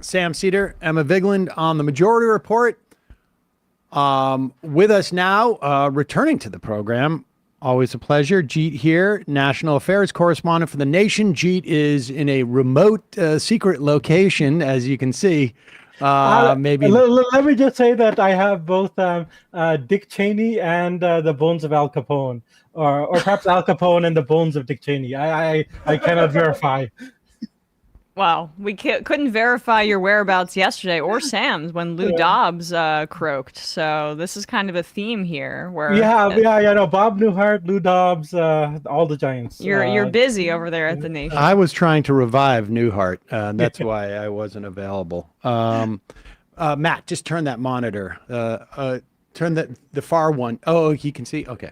Sam Seder, Emma Vigeland on the Majority Report. With us now, returning to the program. Always a pleasure. Jeet here, National Affairs Correspondent for The Nation. Jeet is in a remote, secret location, as you can see. Maybe let me just say that I have both Dick Cheney and the bones of Al Capone, or perhaps Al Capone and the bones of Dick Cheney. I cannot verify. Wow, we couldn't verify your whereabouts yesterday or Sam's when Lou Dobbs croaked. So this is kind of a theme here. Where no, Bob Newhart, Lou Dobbs, all the giants. You're busy over there at the Nation. I was trying to revive Newhart. That's why I wasn't available. Matt, just turn that monitor. Turn the far one. Oh, you can see. Okay.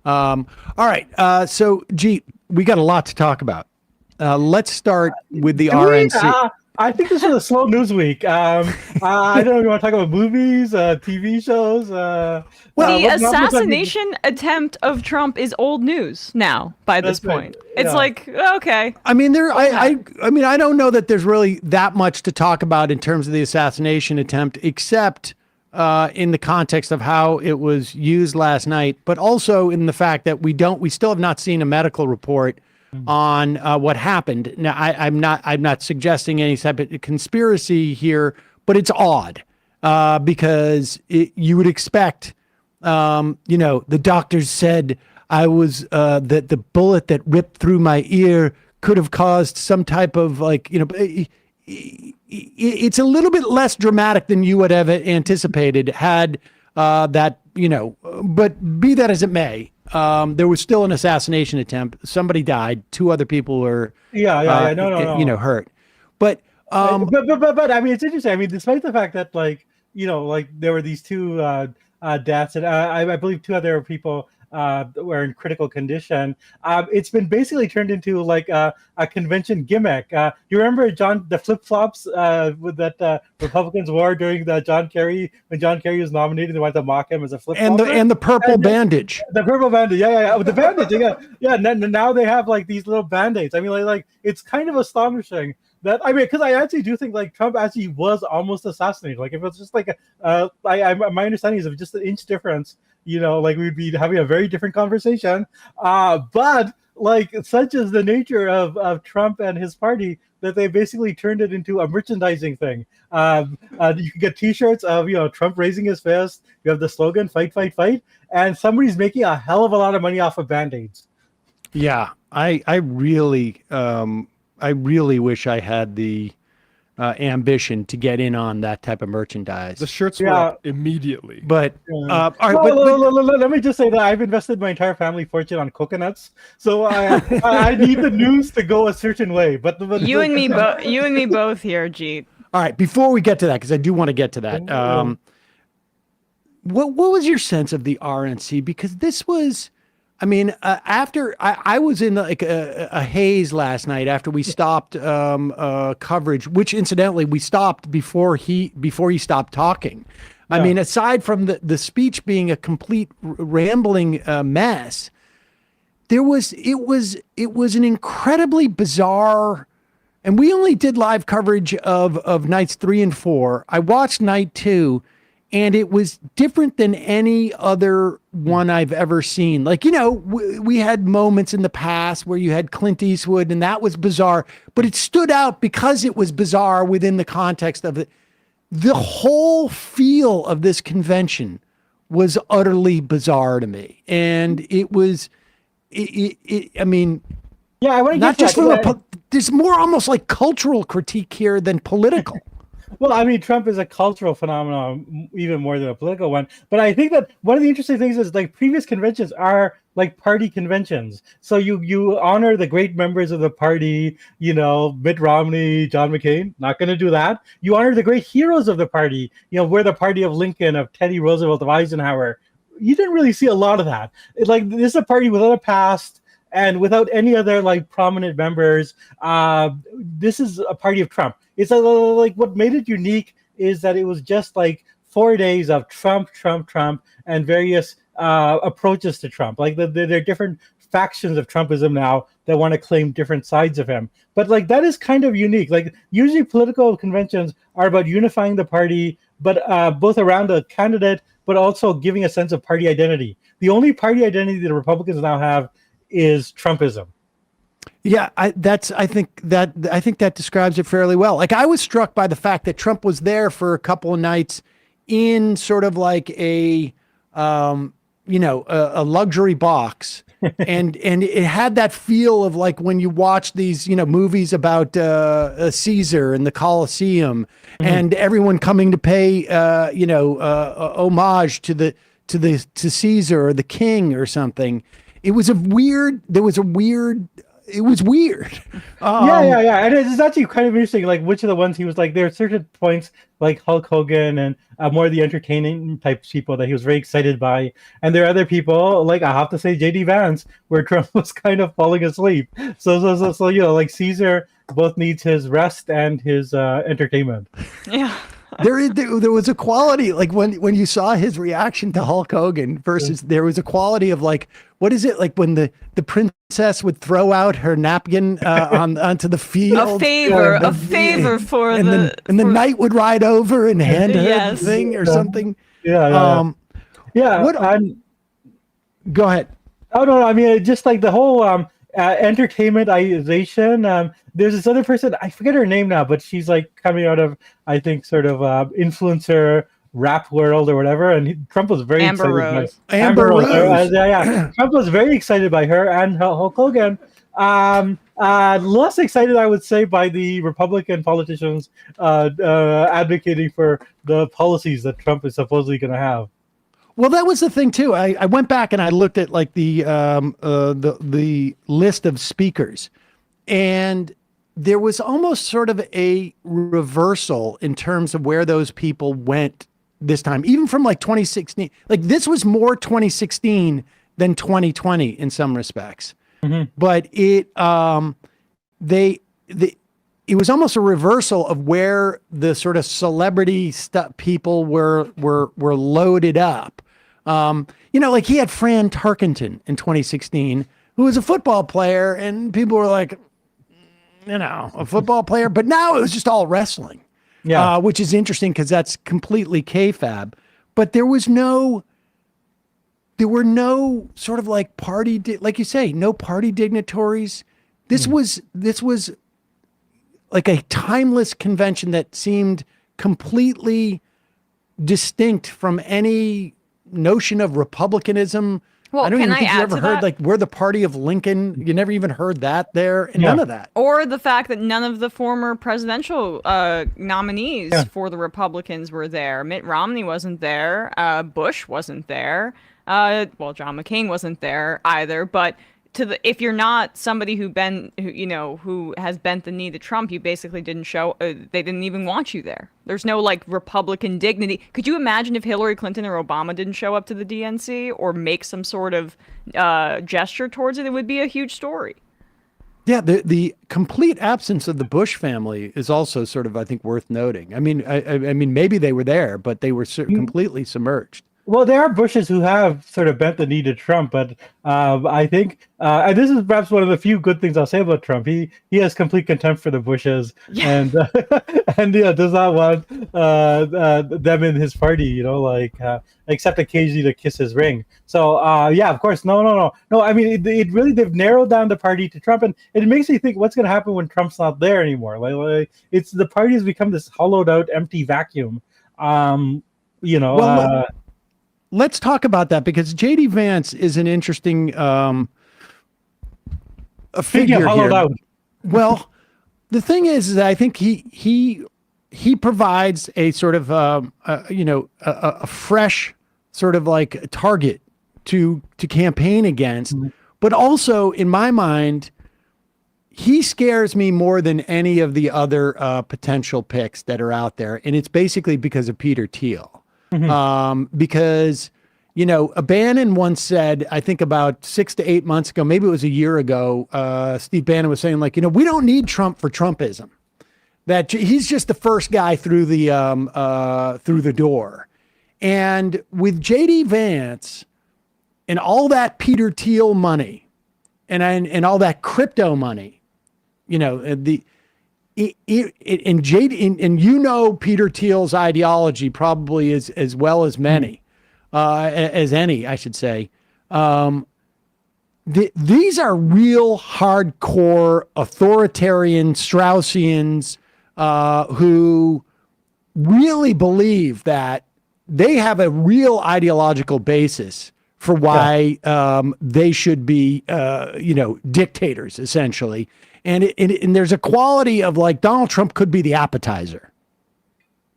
All right. So, Jeet, we got a lot to talk about. Let's start with the RNC. I think this is a slow news week. I don't know if you want to talk about movies, TV shows. The assassination attempt of Trump is old news now. By this point, it's like okay. I mean, I don't know that there's really that much to talk about in terms of the assassination attempt, except in the context of how it was used last night, but also in the fact that we still have not seen a medical report on what happened. Now, I'm not suggesting any type of conspiracy here, but it's odd because you would expect, the doctors said I was that the bullet that ripped through my ear could have caused some type of it's a little bit less dramatic than you would have anticipated had that, but be that as it may. There was still an assassination attempt. Somebody died. 2 other people were, no. hurt. But I mean, it's interesting. I mean, despite the fact that there were these 2 deaths, and I believe 2 other people were in critical condition. It's been basically turned into like a convention gimmick. Do you remember the flip-flops that Republicans wore during when John Kerry was nominated? They wanted to mock him as a flip-flop. And the purple bandage. The purple bandage, with the bandage, Now they have like these little band-aids. I mean, like it's kind of astonishing. Because I actually do think like Trump actually was almost assassinated. Like if it's just like my understanding is of just an inch difference, we'd be having a very different conversation. But like such is the nature of Trump and his party that they basically turned it into a merchandising thing. You can get T-shirts of Trump raising his fist. You have the slogan "Fight, fight, fight," and somebody's making a hell of a lot of money off of band-aids. Yeah, I really wish I had the ambition to get in on that type of merchandise. The shirts were up immediately. But all right, let me just say that I've invested my entire family fortune on coconuts, so I need the news to go a certain way. But you and me both here, Jeet. All right, before we get to that, because I do want to get to that. What was your sense of the RNC? Because this was. I mean, after I was in like a haze last night after we stopped coverage, which incidentally we stopped before he stopped talking. Yeah. I mean, aside from the speech being a complete rambling mess, it was an incredibly bizarre. And we only did live coverage of nights 3 and 4. I watched night 2. And it was different than any other one I've ever seen. Like, we had moments in the past where you had Clint Eastwood and that was bizarre, but it stood out because it was bizarre within the context of it. The whole feel of this convention was utterly bizarre to me. And it was, I mean, I want to not just there's more almost like cultural critique here than political. Well, I mean, Trump is a cultural phenomenon even more than a political one. But I think that one of the interesting things is like previous conventions are like party conventions. So you honor the great members of the party, Mitt Romney, John McCain, not going to do that. You honor the great heroes of the party, we're the party of Lincoln, of Teddy Roosevelt, of Eisenhower. You didn't really see a lot of that. This is a party without a past. And without any other like prominent members, this is a party of Trump. It's like what made it unique is that it was just like 4 days of Trump, and various approaches to Trump. Like there are different factions of Trumpism now that want to claim different sides of him. But like that is kind of unique. Like usually political conventions are about unifying the party, but both around a candidate, but also giving a sense of party identity. The only party identity the Republicans now have is Trumpism. Yeah, I think that describes it fairly well. Like I was struck by the fact that Trump was there for a couple of nights in sort of like a luxury box, and it had that feel of like when you watch these movies about Caesar and the Colosseum, and everyone coming to pay homage to Caesar or the king or something. It was weird. It was weird. Yeah. And it's actually kind of interesting, like which of the ones he was like, there are certain points like Hulk Hogan and more of the entertaining type people that he was very excited by. And there are other people, like I have to say JD Vance, where Trump was kind of falling asleep. So like Caesar both needs his rest and his entertainment. Yeah. There was a quality, like when you saw his reaction to Hulk Hogan versus there was a quality of like, what is it like when the princess would throw out her napkin onto the field, a favor for the knight would ride over and hand her the thing or something. Yeah. Go ahead. Oh no, I mean just like the whole entertainmentization. There's this other person, I forget her name now, but she's like coming out of, I think, sort of influencer rap world or whatever, and Trump was very Amber excited. Rose. Amber Rose. Trump was very excited by her and Hulk Hogan. Less excited, I would say, by the Republican politicians advocating for the policies that Trump is supposedly going to have. Well, that was the thing too. I went back and I looked at like the list of speakers, and there was almost sort of a reversal in terms of where those people went this time, even from like 2016. Like this was more 2016 than 2020 in some respects, but it was almost a reversal of where the sort of celebrity stuff people were loaded up. Like he had Fran Tarkenton in 2016, who was a football player, and people were like, a football player, but now it was just all wrestling, which is interesting because that's completely kayfabe. But there were no sort of like party, like you say, no party dignitaries. This was like a timeless convention that seemed completely distinct from any notion of republicanism. Well, I don't even think you ever heard that? like we're the party of Lincoln. You never even heard that there, and none of that. Or the fact that none of the former presidential nominees for the Republicans were there. Mitt Romney wasn't there. Bush wasn't there. John McCain wasn't there either. But if you're not somebody who has bent the knee to Trump, you basically didn't show. They didn't even want you there. There's no like Republican dignity. Could you imagine if Hillary Clinton or Obama didn't show up to the DNC or make some sort of gesture towards it? It would be a huge story. Yeah, the complete absence of the Bush family is also sort of, I think, worth noting. I mean, I mean, maybe they were there, but they were completely submerged. Well, there are Bushes who have sort of bent the knee to Trump, but I think, and this is perhaps one of the few good things I'll say about Trump. He has complete contempt for the Bushes, and does not want them in his party. Except occasionally to kiss his ring. So of course, no. I mean, it really, they've narrowed down the party to Trump, and it makes me think what's going to happen when Trump's not there anymore. Like it's the party has become this hollowed out, empty vacuum. Let's talk about that, because J.D. Vance is an interesting figure here. Out. Well, the thing is that I think he provides a sort of a fresh sort of like target to campaign against, but also in my mind, he scares me more than any of the other potential picks that are out there, and it's basically because of Peter Thiel. Because, Bannon once said, I think about 6 to 8 months ago, maybe it was a year ago, Steve Bannon was saying, like, we don't need Trump for Trumpism. That he's just the first guy through the door. And with J.D. Vance and all that Peter Thiel money, and all that crypto money, and Peter Thiel's ideology probably as well as many, as any, I should say. These are real hardcore authoritarian Straussians who really believe that they have a real ideological basis for why they should be, dictators, essentially. And there's a quality of like Donald Trump could be the appetizer.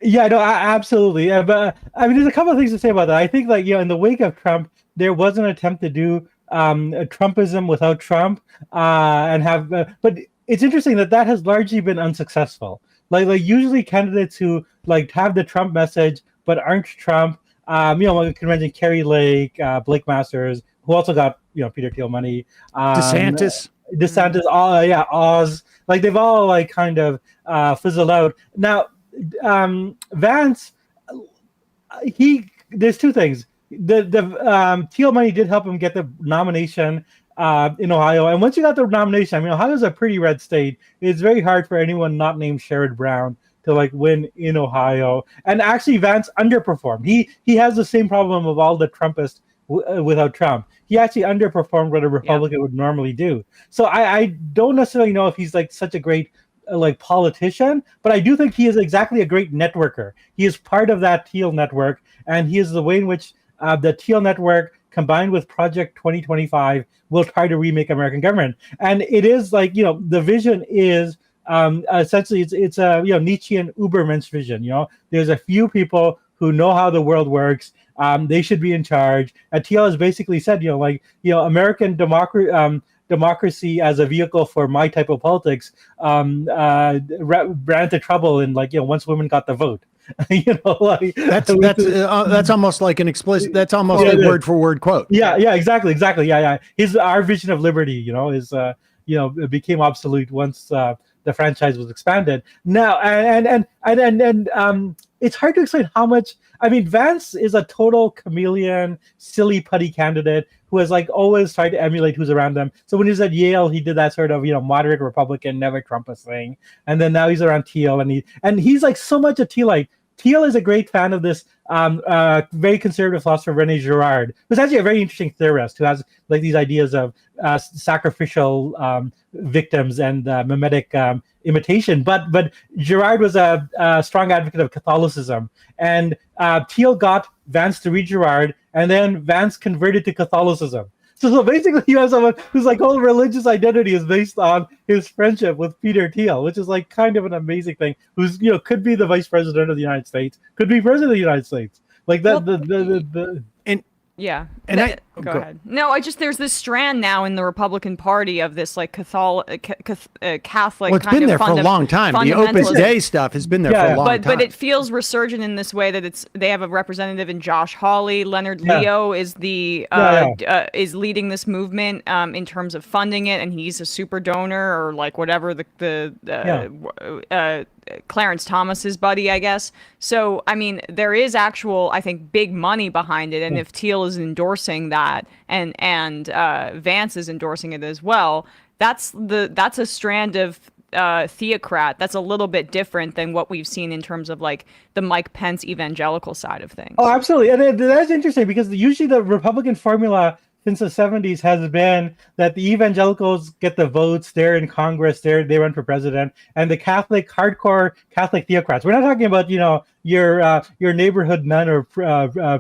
Yeah, no, absolutely. But I mean, there's a couple of things to say about that. I think, like, in the wake of Trump, there was an attempt to do Trumpism without Trump, and have. But it's interesting that has largely been unsuccessful. Like usually candidates who like have the Trump message but aren't Trump. Like you can mention Kerry Lake, Blake Masters, who also got Peter Thiel money. DeSantis, Oz. Like they've all like kind of fizzled out. Now, Vance, there's two things. The Thiel money did help him get the nomination in Ohio, and once you got the nomination, I mean, Ohio's a pretty red state. It's very hard for anyone not named Sherrod Brown to like win in Ohio. And actually, Vance underperformed. He has the same problem of all the Trumpists without Trump. He actually underperformed what a Republican would normally do. So I don't necessarily know if he's like such a great like politician, but I do think he is exactly a great networker. He is part of that Thiel network, and he is the way in which the Thiel network combined with Project 2025 will try to remake American government. And it is like, the vision is essentially it's a Nietzschean Ubermensch vision. There's a few people who know how the world works. They should be in charge. Thiel has basically said, American democracy as a vehicle for my type of politics ran into trouble in once women got the vote. That's almost like an explicit. That's almost a word for word quote. Yeah, exactly. Yeah. Our vision of liberty, is it became obsolete once the franchise was expanded. Now, and it's hard to explain how much. I mean, Vance is a total chameleon, silly putty candidate who has like always tried to emulate who's around them. So when he was at Yale, he did that sort of moderate Republican, never Trumpist thing, and then now he's around Thiel, and he's like so much a Thielite. Thiel is a great fan of this very conservative philosopher René Girard, who's actually a very interesting theorist who has like these ideas of sacrificial victims and mimetic imitation. But Girard was a strong advocate of Catholicism, and Thiel got Vance to read Girard, and then Vance converted to Catholicism. So basically, you have someone whose like whole religious identity is based on his friendship with Peter Thiel, which is like kind of an amazing thing. Who's could be the vice president of the United States, could be president of the United States. Like that. Yeah. And go ahead. No, there's this strand now in the Republican Party of this like Catholic. Well, it's been there for a long time. The Opus Dei stuff has been there for a long time. But it feels resurgent in this way that they have a representative in Josh Hawley. Leonard Leo is is leading this movement in terms of funding it, and he's a super donor or like whatever Clarence Thomas's buddy, I guess. So, I mean, there is actual, I think, big money behind it. And if Thiel is endorsing that and Vance is endorsing it as well, that's a strand of theocrat that's a little bit different than what we've seen in terms of like the Mike Pence evangelical side of things. Oh, absolutely. And that's interesting because usually the Republican formula since the 70s has been that the evangelicals get the votes, they're in Congress, they run for president, and the hardcore Catholic theocrats. We're not talking about, your neighborhood nun or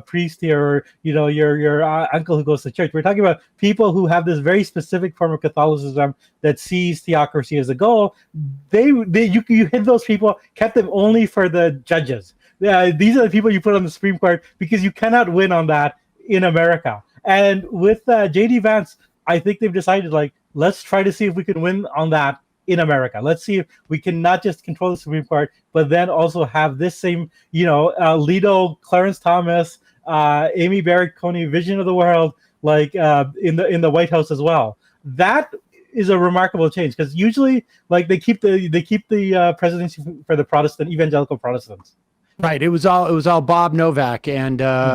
priest here, or, your uncle who goes to church. We're talking about people who have this very specific form of Catholicism that sees theocracy as a goal. You hid those people, kept them only for the judges. These are the people you put on the Supreme Court because you cannot win on that in America. And with J.D. Vance, I think they've decided, like, let's try to see if we can win on that in America. Let's see if we can not just control the Supreme Court, but then also have this same, Alito, Clarence Thomas, Amy Barrett Coney vision of the world, like in the White House as well. That is a remarkable change because usually, like, they keep the presidency for the evangelical Protestants. Right. It was all Bob Novak and Alito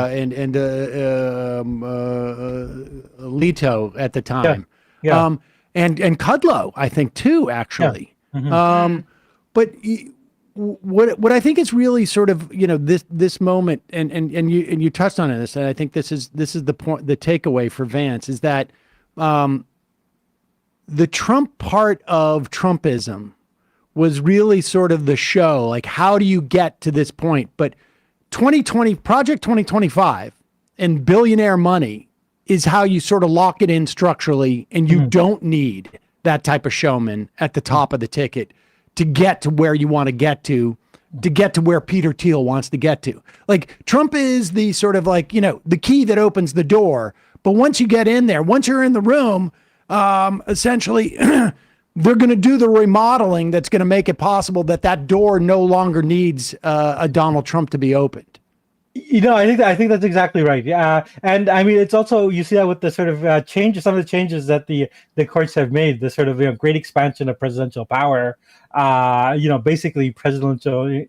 at the time. And Kudlow, I think too, actually. But what I think is really sort of, this moment, and you touched on this, and I think this is the point, the takeaway for Vance is that the Trump part of Trumpism was really sort of the show, like how do you get to this point? But Project 2025 and billionaire money is how you sort of lock it in structurally, and you don't need that type of showman at the top of the ticket to get to where you want to get to where Peter Thiel wants to get to. Like Trump is the sort of like, the key that opens the door. But once you get in there, once you're in the room, essentially they're going to do the remodeling that's going to make it possible that door no longer needs a Donald Trump to be opened. I think that's exactly right. Yeah, and I mean, it's also, you see that with the sort of changes, some of the changes that the courts have made, the sort of great expansion of presidential power. Basically presidential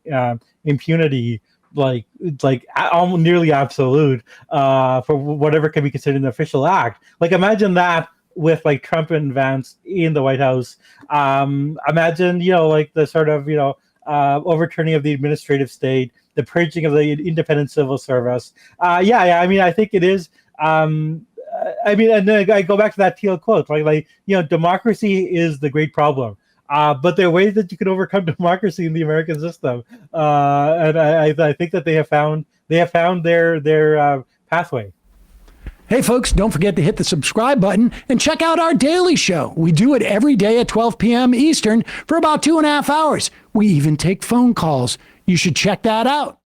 impunity, almost nearly absolute for whatever can be considered an official act. Like imagine that with like Trump and Vance in the White House. Imagine the sort of overturning of the administrative state, the purging of the independent civil service. I mean, I think it is. And then I go back to that Thiel quote, right? Democracy is the great problem. But there are ways that you can overcome democracy in the American system. And I think that they have found their pathway. Hey, folks, don't forget to hit the subscribe button and check out our daily show. We do it every day at 12 p.m. Eastern for about 2.5 hours. We even take phone calls. You should check that out.